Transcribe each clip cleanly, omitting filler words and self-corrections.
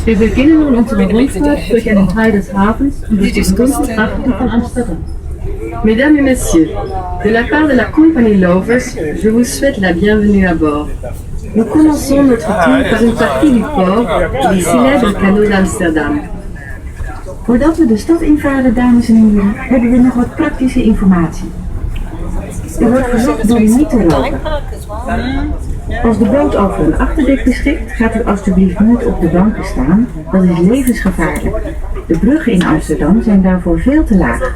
Wir beginnen nun unsere Rundfahrt durch einen Teil des Hafens und durch den bunten Prachten von Amsterdam. Mesdames et messieurs, de la part de la compagnie Lovers, je vous souhaite la bienvenue à bord. Nous commençons notre tour par une partie du port, les célèbres canaux d'Amsterdam. Voordat we de stad invaren, dames en heren, hebben we nog wat praktische informatie. Er wordt verzocht door u niet te roken. Als de boot over een achterdek beschikt, gaat u alstublieft niet op de banken staan, dat is levensgevaarlijk. De bruggen in Amsterdam zijn daarvoor veel te laag.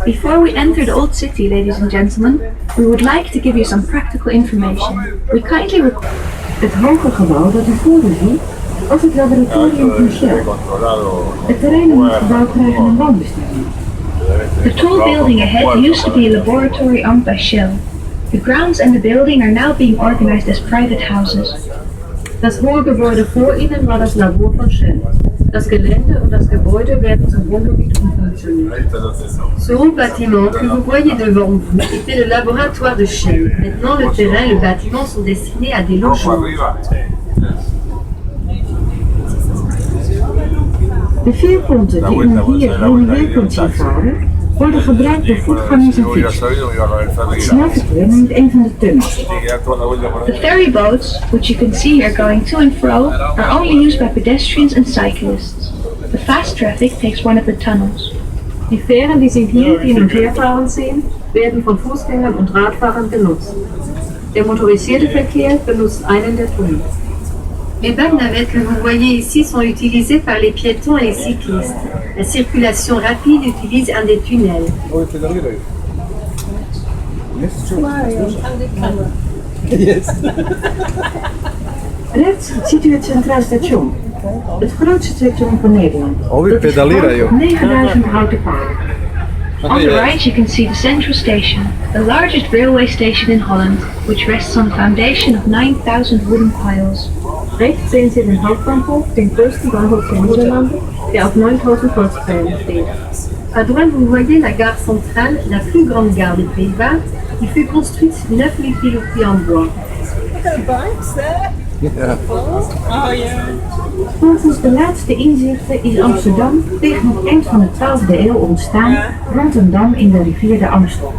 Before we enter the old city, ladies and gentlemen, we would like to give you some practical information. We kindly request... Het hoge gebouw dat u voor u ziet, als het laboratorium van Shell. Het terrein in het gebouw krijgen een woonbestemming. The tall building ahead used to be a laboratory owned by Shell. The grounds and the building are now being organized as private houses. Das hohe Gebäude vor Ihnen war das Labor von Shell. Das Gelände und das Gebäude werden zum Wohngebiet umfunktioniert. Ce haut bâtiment que vous voyez devant vous était le laboratoire de Shell. Maintenant, le terrain et le bâtiment sont destinés à des logements. De vier ponten die u hier heen weer kunt zien varen, worden gebruikt door voetgangers en fietsers. Het snelverkeer neemt een van de tunnels. The ferry boats, which you can see here going to and fro, are only used by pedestrians and cyclists. The fast traffic takes one of the tunnels. Die Fähren, die Sie hier hin und her fahren sehen, werden von Fußgängern und Radfahrern genutzt. Der motorisierte Verkehr benutzt einen der Tunnel. Les bains navettes que vous voyez ici sont utilisés par les piétons et les cyclistes. La circulation rapide utilise un des tunnels. Rechts ziet u het Centraal Station, het grootste station van Nederland. Weer pedaleren, joh. 9000 houten paarden. On the right you can see the Central Station, the largest railway station in Holland, which rests on a foundation of 9,000 wooden piles. Rechts sehen Sie den Hauptbahnhof, den größten Bahnhof der Niederlande, der auf 9000 Holzpfählen steht. À droite, vous voyez la gare centrale, la plus grande gare des Pays-Bas, qui fut construite 9000 pilotis en bois. Volgens de laatste inzichten is Amsterdam tegen het eind van de 12e eeuw ontstaan rond een dam in de rivier de Amstel.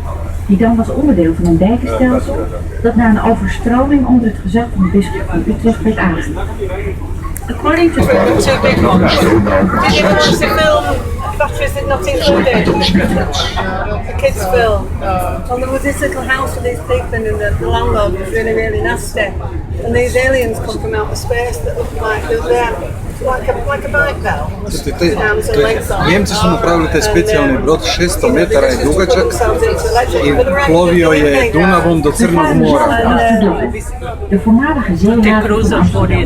Die dam was onderdeel van een dijkenstelsel dat na een overstroming onder het gezag van de bisschop van Utrecht werd aangelegd. According to Did you watch the film Batteries Not Included? A kids film. And there was this little house with these people and the landlord was really, really nasty. And these aliens come from outer space that look like they're like a bike bell. Njemci su napravili taj specijalni brod 600 metara je dugačak i plovio je Dunavom do Crnog mora. De voormalige zeehaven van Amsterdam.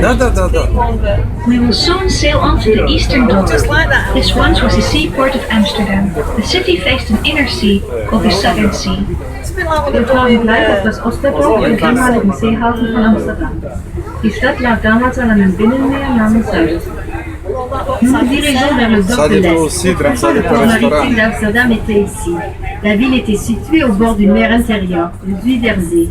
Da. We will soon sail on to the eastern door. This once was the seaport of Amsterdam. The city faced an inner sea called the Southern Sea. Wir fahren gleich auf das Osterdorf, den ehemaligen Seehafen von Amsterdam. Die Stadt lag damals an einem Binnenmeer namens Zuid. Nous nous dirigeons vers le dock de l'Est. Le port maritime d'Amsterdam était ici. La ville était située au bord du mer intérieur, le Zuiderzee.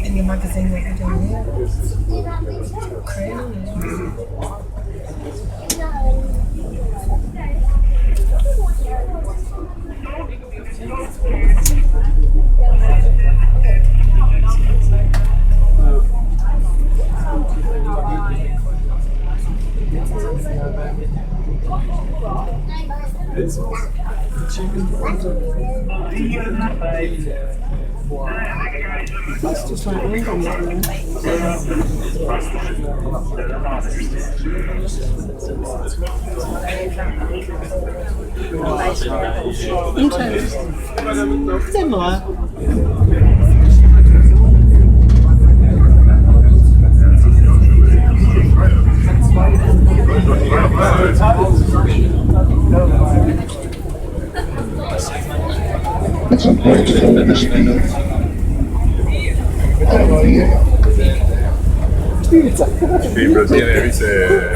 In your magazine that you're doing here. That's just like London, isn't it? Similar. Met zijn hoofd vol in de spier. Sí, pero tiene, viste,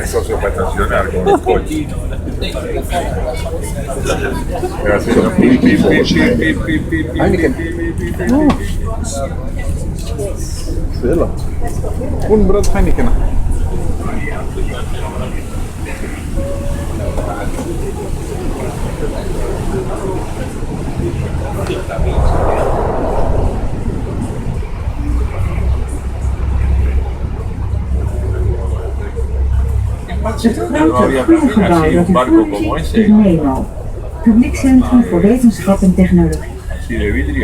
cosas para estacionar con el coche. Pero haciendo pip, pip, pip, pip, pip, pip, pip, Heineken. pip. Svela. Un brod Heineken. Het grote groene gebouw dat u voor u ziet is NEMO, Publiek Centrum voor Wetenschap en Technologie.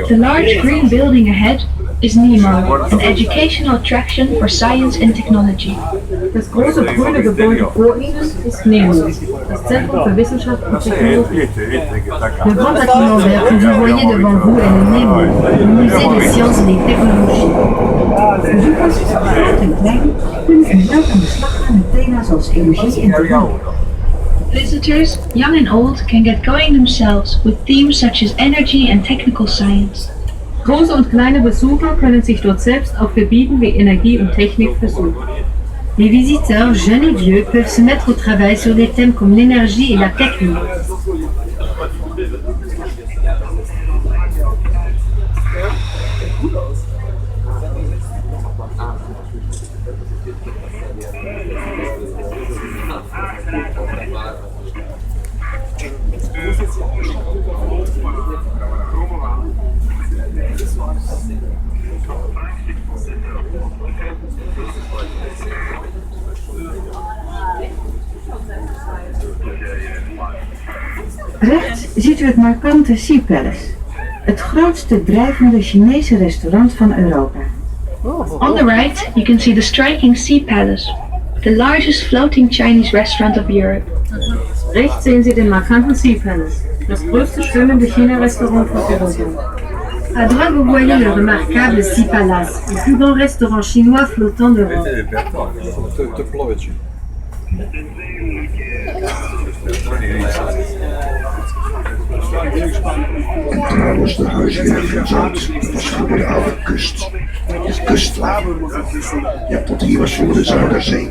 The large green building ahead is NEMO, an educational attraction for science and technology. Das große grüne Gebäude vor Ihnen ist NEMO, das Zentrum für Wissenschaft und Technologie. Le grand bâtiment vert que vous voyez devant vous est le NEMO, le musée des sciences et des technologies. Bezoekers, groot en klein, kunnen er zelf aan de slag gaan met thema's als energie en technologie. Visitors, young and old, can get going themselves with themes such as energy and technical science. Große und kleine Besucher können sich dort selbst auf Gebieten wie Energie und Technik versuchen. Les visiteurs, jeunes et vieux, peuvent se mettre au travail sur des thèmes comme l'énergie et la technique. Rechts ziet u het markante Sea Palace, het grootste drijvende Chinese restaurant van Europa. On the right, you can see the striking Sea Palace, the largest floating Chinese restaurant of Europe. Rechts sehen Sie den markanten Sea Palace, das größte schwimmende China-Restaurant von Europa. À droite, vous voyez le remarquable Sea Palace, le plus grand restaurant chinois flottant d'Europe. Te ploveći. En trouwens, de huiswerk van Zuid was vroeger de oude kust. De kustlijn. Ja, tot hier was vroeger de Zuiderzee.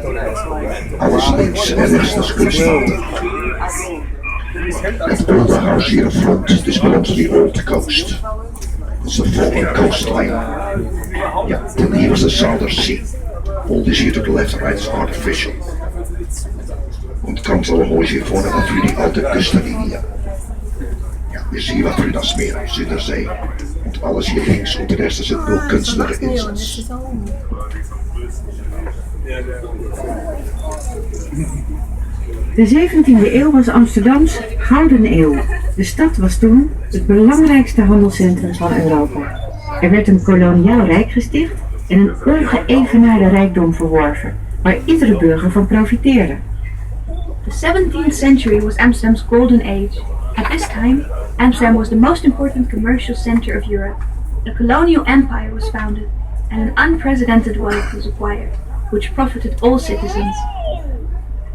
Alles links en rechts was kustwater. Het oude huis hier front, this belongs to the old coast. It's the former coastline. Ja, tot hier was de Zuiderzee. All this here to the left and right is artificial. Und ganz allemaal hier vorne natürlich die alte Küstenlinie. Ja, wir zien wat u das Meer, Zuiderzee. Und alles hier links und de rest sind nur künstliche Insels. De 17e eeuw was Amsterdams gouden eeuw. De stad was toen het belangrijkste handelscentrum van Europa. Er werd een koloniaal rijk gesticht en een ongeëvenaarde rijkdom verworven, waar iedere burger van profiteerde. The 17th century was Amsterdam's golden age. At this time, Amsterdam was the most important commercial center of Europe. A colonial empire was founded, and an unprecedented wealth was acquired, which profited all citizens.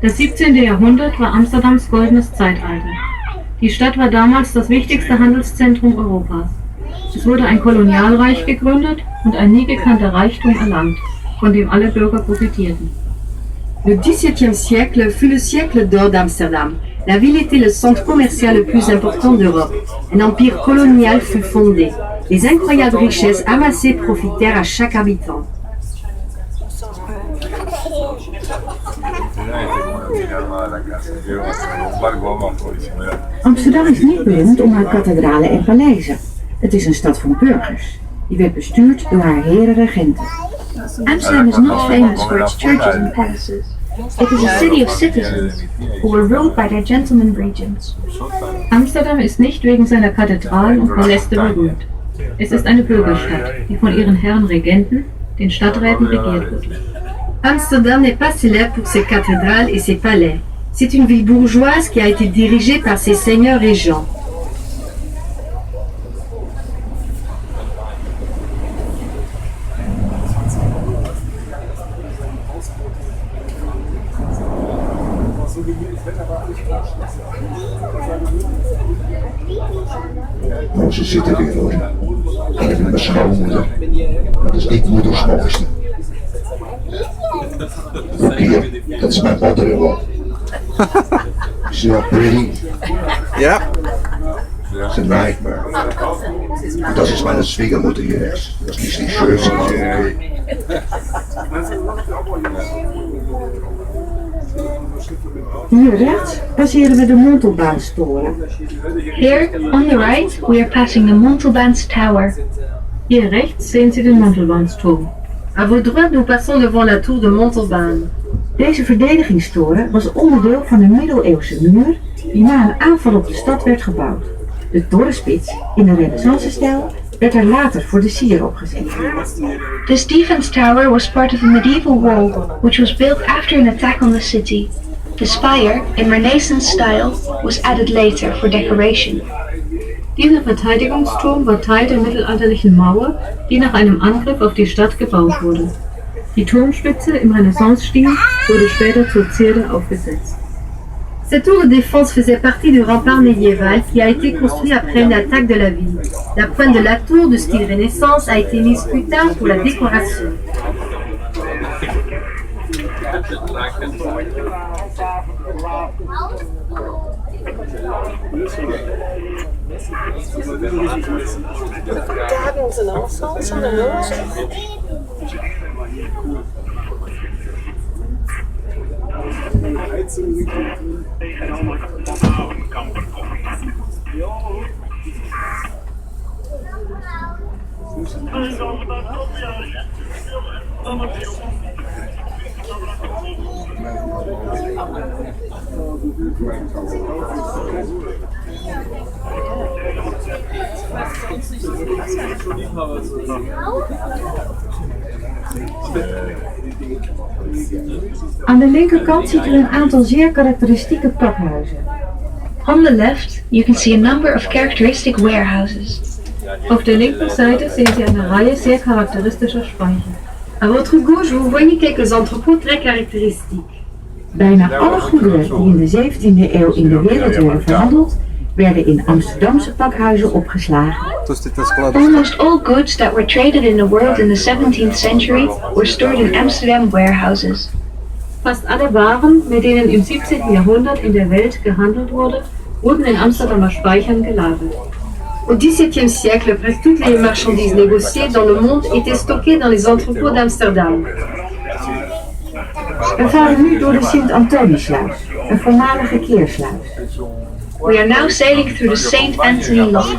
Das 17. Jahrhundert war Amsterdams goldenes Zeitalter. Die Stadt war damals das wichtigste Handelszentrum Europas. Es wurde ein Kolonialreich gegründet und ein nie gekannter Reichtum erlangt, von dem alle Bürger profitierten. Le XVIIe siècle fut le siècle d'or d'Amsterdam. La ville était le centre commercial le plus important d'Europe. Un empire colonial fut fondé. Les incroyables richesses amassées profitèrent à chaque habitant. Amsterdam is niet beroemd om haar kathedralen en paleizen. Het is een stad van burgers. Die werd bestuurd door haar heren-regenten. Amsterdam is not famous for its churches and palaces. It is a city of citizens who were ruled by their gentlemen regents. Amsterdam ist nicht wegen seiner Kathedralen und Paläste berühmt. Es ist eine Bürgerstadt, die von ihren Herren Regenten, den Stadträten, regiert wird. Amsterdam n'est pas célèbre pour ses cathédrales et ses palais. C'est une ville bourgeoise qui a été dirigée par ses seigneurs régents. Nou, ze zitten weer hoor. En ik ben mijn schoonmoeder. Dat is niet moeders mooiste. Look here, that's my mother-in-law. She's not pretty. Ja. It's a nightmare. Dat is mijn Schwiegermutter hier rechts. Dat is die Jersey. Hier rechts passeren we de Montelbaanstoren. Here, on the right, we are passing the Montalban's Tower. Hier rechts sehen Sie den Montalbansturm. À votre droite, nous passons devant la tour de Montalban. Deze verdedigingstoren was onderdeel van een middeleeuwse muur die na een aanval op de stad werd gebouwd. De torenspits, in de Renaissance-stijl, werd er later voor de sier opgezet. This defense tower was part of a medieval wall, which was built after an attack on the city. The spire, in Renaissance style, was added later for decoration. Dieser Verteidigungsturm war Teil der mittelalterlichen Mauer, die nach einem Angriff auf die Stadt gebaut wurde. Die Turmspitze im Renaissance-Stil wurde später zur Zierde aufgesetzt. Cette tour de défense faisait partie du rempart médiéval qui a été construit après une attaque de la ville. La pointe de la tour, de style Renaissance, a été mise plus tard pour la décoration. Gardens and all sorts on the nose. Aan de linkerkant ziet u een aantal zeer karakteristieke pakhuizen. On the left, you can see a number of characteristic warehouses. Auf der linken Seite sehen Sie eine Reihe sehr charakteristischer Speicher. À votre gauche, vous voyez quelques entrepôts très caractéristiques. Bijna alle goederen die in de 17e eeuw in de wereld werden verhandeld, werden in Amsterdamse pakhuizen opgeslagen. Almost all goods that were traded in the world in the 17th century were stored in Amsterdam warehouses. Fast alle Waren, mit denen im 17. Jahrhundert in der Welt gehandelt wurde, wurden in Amsterdamer Speichern gelagert. Au XVIIe siècle, presque toutes les marchandises négociées dans le monde étaient stockées dans les entrepôts d'Amsterdam. We varen nu door de Sint-Antoniesluis, een voormalige keersluis. We are now sailing through the St. Anthony Lock,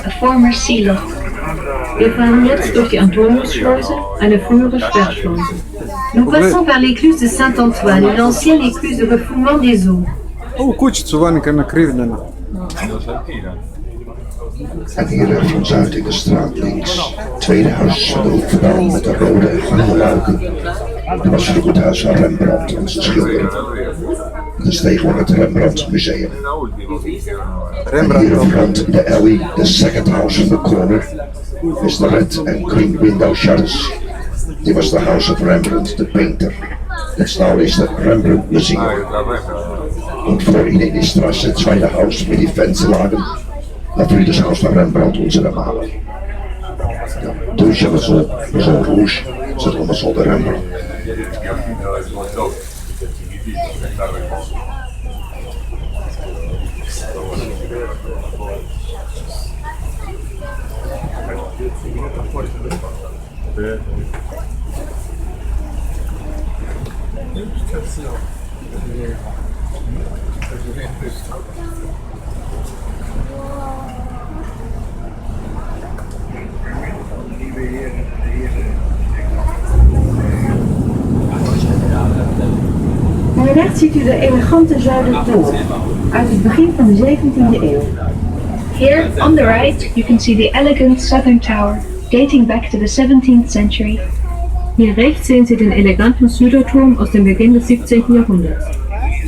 a former sea lock. Wir fahren jetzt durch die Antoniusschleuse, eine frühere Sperrschleuse. Nous passons par l'écluse de Saint-Antoine, l'ancienne écluse de refoulement des eaux. Ovu kućicu vanka nakrivljena. En hier rechts van Zuid in de straat links. Tweede huis van de hoekvrouw met de rode en groene luiken. Dat was vroeger het huis van Rembrandt, onze schilder. Dat is tegenwoordig het Rembrandt Museum. En hier in front, de alley, the second house in the corner, is the red and green window shutters. Dit was the house of Rembrandt, the painter. That's now is the Rembrandt Museum. Und vor ihnen in die Straße, zweite Haus mit die Fensterlagen. Natürlich das Haus von Rembrandt, unsere Maler. Ja, durch hebben we zo'n rouge, zit allemaal zo de Rembrandt. Naar rechts ziet u de elegante Zuidertoren uit het begin van de 17e eeuw. Here, on the right, you can see the elegant southern tower, dating back to the 17th century. Hier rechts sehen Sie den eleganten Süderturm aus dem Beginn des 17. Jahrhunderts.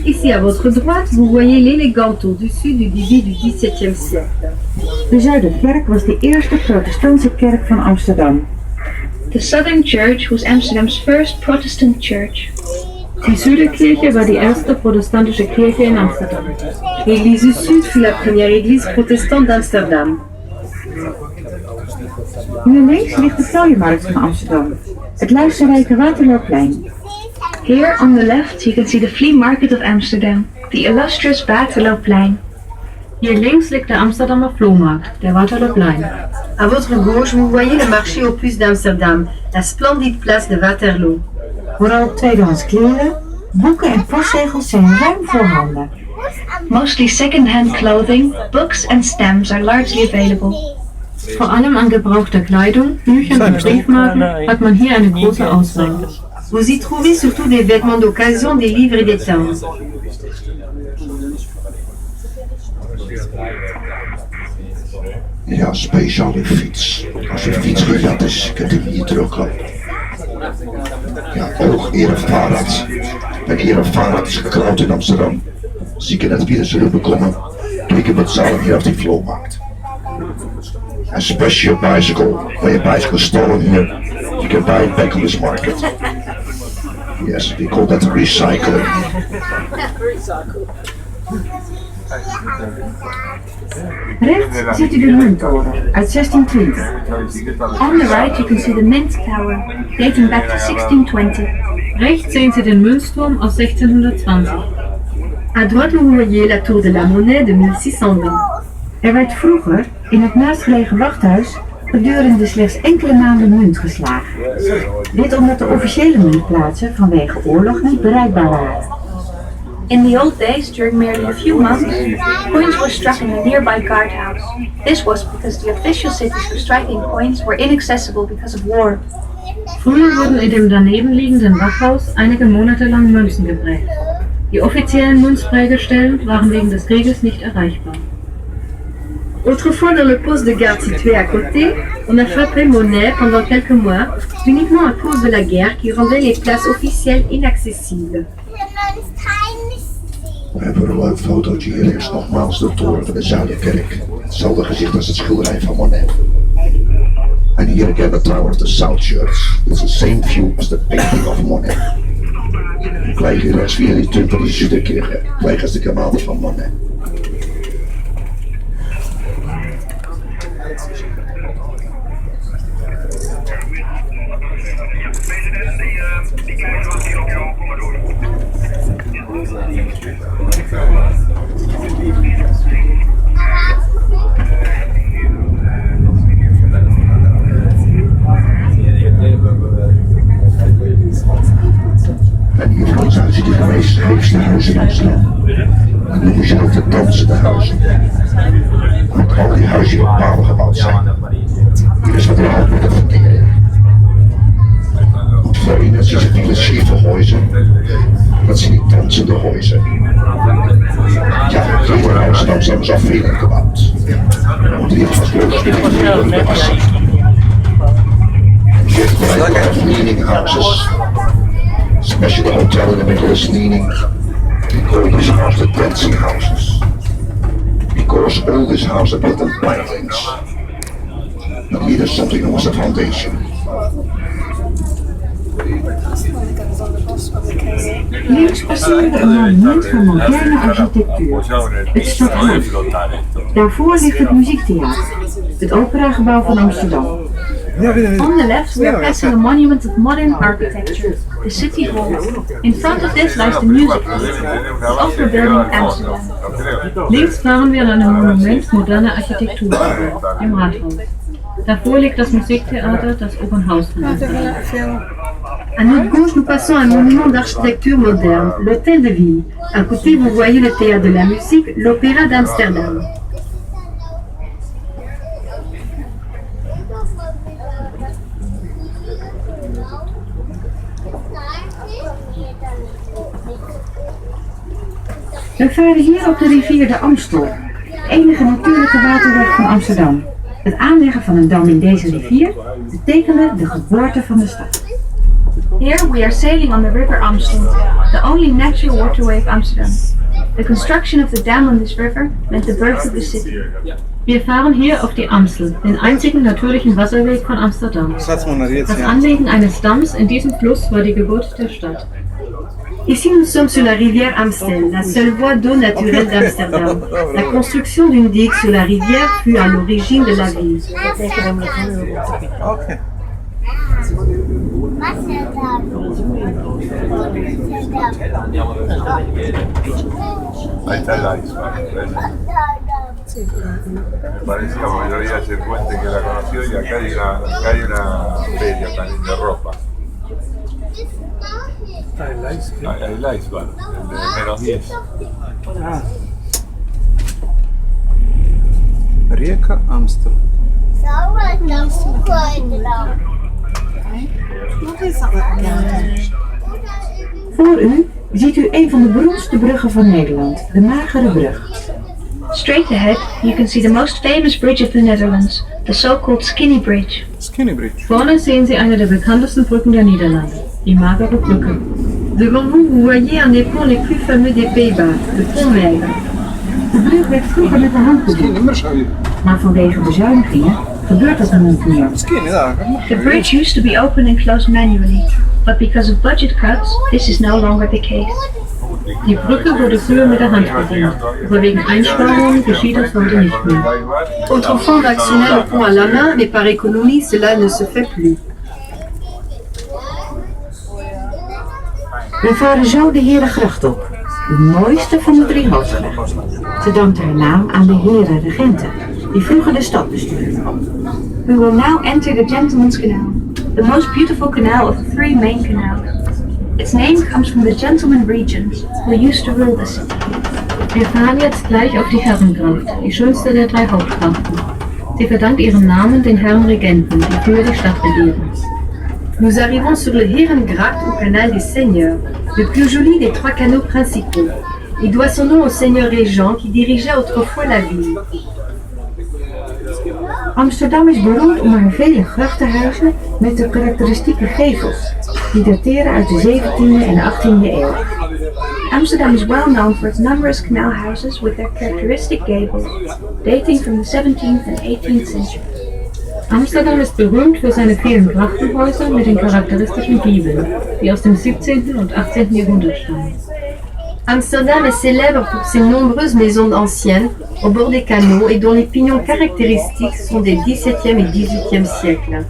Ici à votre droite, vous voyez l'élégant tour du sud du début du XVIIe siècle. De Zuiderkerk was de eerste protestantse kerk van Amsterdam. The Southern Church was Amsterdam's first Protestant church. Die Süderkirche war die erste protestantische Kirche in Amsterdam. L'église du sud fut la première église protestante d'Amsterdam. Hier links ligt de Vrouwenmarkt van Amsterdam, het luisterrijke Waterlooplein. Here on the left you can see the flea market of Amsterdam, the illustrious Waterlooplein. Hier links ligt de Amsterdammer Flohmarkt, der Waterlooplein. À votre gauche, vous voyez le marché aux puces d'Amsterdam, la splendide place de Waterloo. Vooral tweedehands kleren, boeken en postzegels zijn ruim voorhanden. Mostly second-hand clothing, books and stamps are largely available. Vor allem an gebrauchter Kleidung, Büchern und Briefmarken hat man hier eine große Auswahl. Vous y trouvez surtout des vêtements d'occasion, des livres et des timbres. Ja, speciaal de fiets. Als je fiets gejat is, kunt u hier terugkomen. Ja, ook eer een Fahrrad. En eer een Fahrrad is geklaut in Amsterdam. Sie können het wieder zurückbekommen. Toen ik hem bezahlen hier op die Flohmarkt. A special bicycle. When your bicycle is stolen here, you can buy it back on this market. Yes, we call that recycling. Rechts ziet u de Munttoren uit 1620. On the right you can see the Mint Tower, dating back to 1620. Rechts sehen Sie den Münzturm aus 1620. À droite, vous voyez la tour de la Monnaie de 1620. Er werd vroeger in het naastgelegen wachthuis gedurende slechts enkele maanden munt geslagen. Dit omdat de officiële muntplaatsen vanwege oorlog niet bereikbaar waren. In the old days, during merely a few months, coins were struck in a nearby guardhouse. This was because the official cities for striking coins were inaccessible because of war. Früher wurden in dem daneben liegenden Wachhaus einige Monate lang Münzen geprägt. Die offiziellen Münzprägestellen waren wegen des Krieges nicht erreichbar. Autrefois, dans le poste de garde situé à côté, on a frappé monnaie pendant quelques mois, uniquement à cause de la guerre qui rendait les places officielles inaccessibles. We hebben een leuk fotootje hier links, nogmaals de toren van de Zuiderkerk. Hetzelfde gezicht als het schilderij van Monet. And here again the tower of the South Church. It's the same view as the painting of Monet. Gleich hier rechts weer die turm van de Zuiderkerk, gleich als de kamade van Monet. En hier voor ons ziet u de meest heetste huizen in Amsterdam. Dat noemen ze ook de dansende huizen. Want al die huizen op palen gebouwd zijn. Hier is wat er hand met de fundering. Und vor ihnen sind viele schiefe Häuser. Das sind die tanzende Häuser. Ja, jeder Haus in Amsterdam ist auf Fehlern gebaut. Und hier fast bloß mit den Fehlern bewassert. Hier gleich of leaning houses. Especially the hotel in the middle is leaning. We call this house the dancing houses. Because all these houses are built on pilings. But here is something that was a foundation. Links passeerde een monument van moderne architectuur, het Stadhuis. Daarvoor ligt het muziektheater, het operagebouw van Amsterdam. On the left we are passing a monument of modern architecture, the City Hall. In front of this lies the Music Theater, the opera building of Amsterdam. Links fahren wir an einem Monument moderner Architektur, dem Rathaus. Davor liegt das Musiktheater, das Opernhaus von Amsterdam. À notre gauche, nous passons un monument d'architecture moderne, l'Hôtel de Ville. À côté, vous voyez le théâtre de la musique, l'Opéra d'Amsterdam. We varen hier op de rivier de Amstel, de enige natuurlijke waterweg van Amsterdam. Het aanleggen van een dam in deze rivier betekende de geboorte van de stad. Here we are sailing on the river Amstel, the only natural waterway of Amsterdam. The construction of the dam on this river meant the birth of the city. Wir fahren hier auf die Amstel, den einzigen natürlichen Wasserweg von Amsterdam. Das Anlegen eines Damms in diesem Fluss war die Geburt der Stadt. Ici, nous sommes sur la rivière Amstel, la seule voie d'eau naturelle d'Amsterdam. La construction d'une digue sur la rivière fut à l'origine de la ville. Okay. Ahí está el iceberg, ¿ves? Me parece que la mayoría de ese puente que la conoció y acá hay una feria también de ropa. El iceberg, el de menos 10. Rijeka Amstel. Voor u ziet u een van de beroemdste bruggen van Nederland, de Magere Brug. Straight ahead, you can see the most famous bridge of the Netherlands, the so-called Skinny Bridge. Skinny Bridge. Vorne sehen Sie eine der bekanntesten Brücken der Niederlande, die Magere Brücke. Devant vous, vous voyez un des ponts les plus fameux des Pays-Bas, le pont Maigre. De brug werd vroeger met de hand bediend, maar vanwege bezuinigingen gebeurt dat nu niet meer. The bridge used to be opened and closed manually, but because of budget cuts, this is no longer the case. Die Brücke wurde früher mit der Hand bedient, aber wegen Einsparungen geschieht das heute nicht mehr. Autrefois, on actionnait le pont à la main, mais par économie, cela ne se fait plus. We varen zo de Herengracht op, de mooiste van de 3 hoofdgrachten. Ze dankt haar naam aan de heren-regenten, die vroeger de stad bestuurden. We will now enter the Gentleman's Canal, the most beautiful canal of the 3 main canals. Its name comes from the gentleman regents who used to rule the city. Wir fahren jetzt gleich auf die Herrengracht, die schönste der 3 Hauptgrachten. Sie verdankt ihren Namen den Herren Regenten, die früher die Stadt regieren. Nous arrivons sur le Herengracht au canal des Seigneurs, le plus joli des 3 canaux principaux. Il doit son nom au seigneur régent qui dirigeait autrefois la ville. Amsterdam is beroemd om haar vele grachtenhuizen met de karakteristieke gevels, die dateren uit de 17e en 18e eeuw. Amsterdam is well known for its numerous canal houses with their characteristic gables, dating from the 17th and 18th century. Amsterdam ist berühmt für seine vielen Grachtenhäuser mit den charakteristischen Giebeln, die aus dem 17. und 18. Jahrhundert stammen. Amsterdam est célèbre pour ses nombreuses maisons anciennes au bord des canaux et dont les pignons caractéristiques sont des 17e et 18e siècles.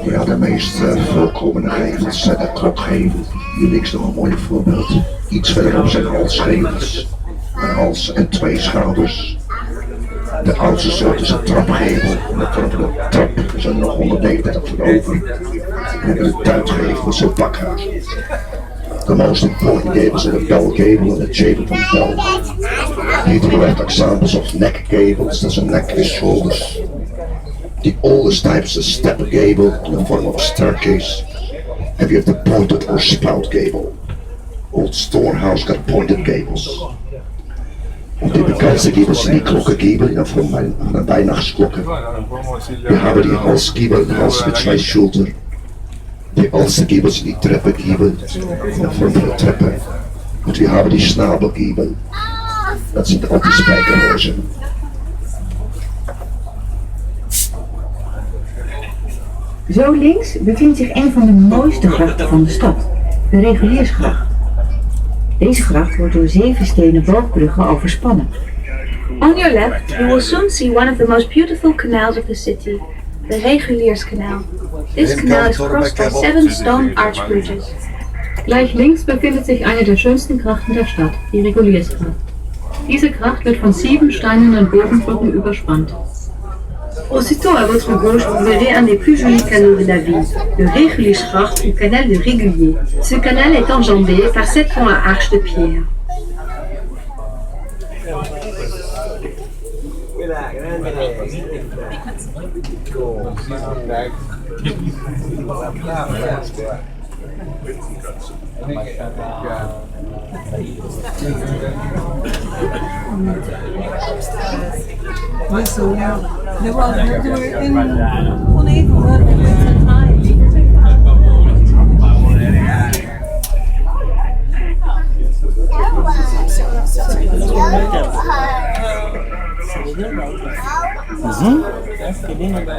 Ja, de meest voorkomende gevels zijn de trapgevel. Hier links nog een mooi voorbeeld. Iets verderop zijn halsgevels. Een hals en 2 schouders. De oudste soort is een trapgevel. En de trap zijn er nog 139 van over. En hebben de tuingevel zo'n bakhuis. The most important gables are the bell gable and the shape of a bell. Here to the left examples of neck gables, there's a neck with shoulders. The oldest type is a step gable in the form of a staircase. And we have the pointed or spout gable. Old storehouse got pointed gables. Und die bekannte Giebel sind die Glockengiebel in der Form einer Weihnachtsglocke. Wir haben die Halsgiebel, den Hals mit 2 Schultern. Die oudste Giebel sind die Treppengiebel in der Form von der Treppe. Und wir haben die Schnabelgiebel. Das sind auch die Spijkerhäusen. Zo links bevindt zich een van de mooiste grachten van de stad, de Reguliersgracht. Deze gracht wordt door 7 stenen boogbruggen overspannen. On your left, you will soon see one of the most beautiful canals of the city, the Regulierskanaal. This canal is crossed by 7 stone arch bridges. Gleich links befindet sich eine der schönsten Grachten der Stadt, die Reguliersgracht. Diese Gracht wird von 7 steinernen Bogenbrücken überspannt. Aussitôt à votre gauche, vous verrez un des plus jolis canaux de la ville, le Reguliersgracht ou canal de Régulier. Ce canal est enjambé par 7 ponts à arches de pierre. They were in uneven work at the time.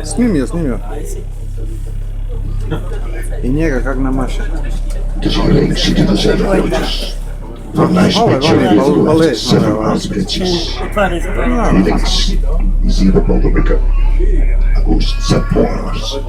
Snimi je. I njega kak namaše. Dus hier links ziet u de zevenpootjes. Van lijstbedje 7 maatspitjes. Hier links, die 7 boterbrikken. August Zeppelers.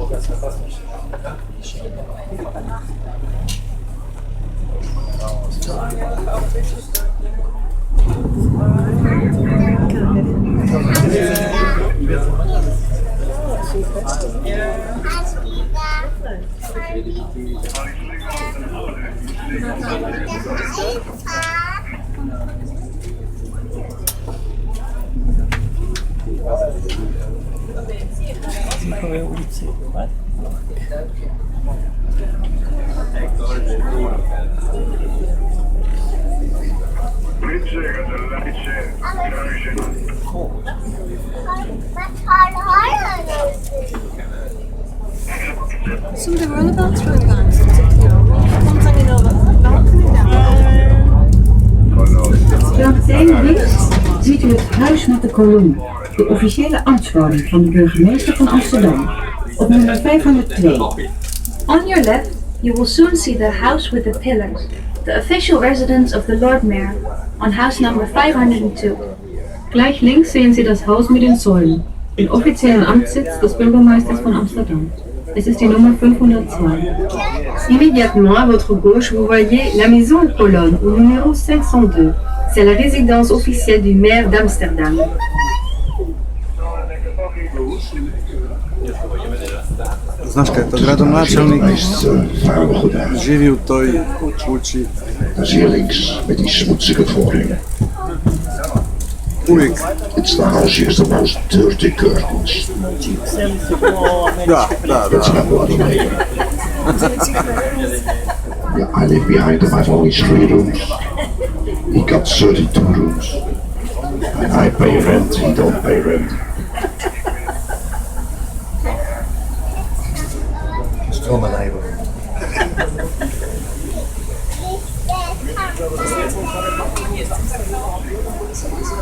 Some of the runabouts were guys. One's hanging over the balcony down. Langs de ene links ziet u het huis met de kolom, de officiële ambtswoning van de burgemeester van Amsterdam, op nummer 502. On your left, you will soon see the house with the pillars, the official residence of the Lord Mayor, on house number 502. Gleich links sehen Sie das Haus mit den Säulen, den offiziellen Amtssitz des Bürgermeisters von Amsterdam. Es ist die Nummer 502. Immédiatement à votre gauche, vous voyez la maison aux colonnes au numéro 502. C'est la résidence officielle du maire d'Amsterdam. Znaš kaj, to gradonačelnik živi u toj kući. Dat is hier links met die smoetsige voorhang. Uvijek. It's the house here, the most dirty curtains. Da. That's not bloody name. Yeah, I live behind him. I've only 3 rooms. He got 32 rooms. And I pay rent, he don't pay rent. Still my neighbor.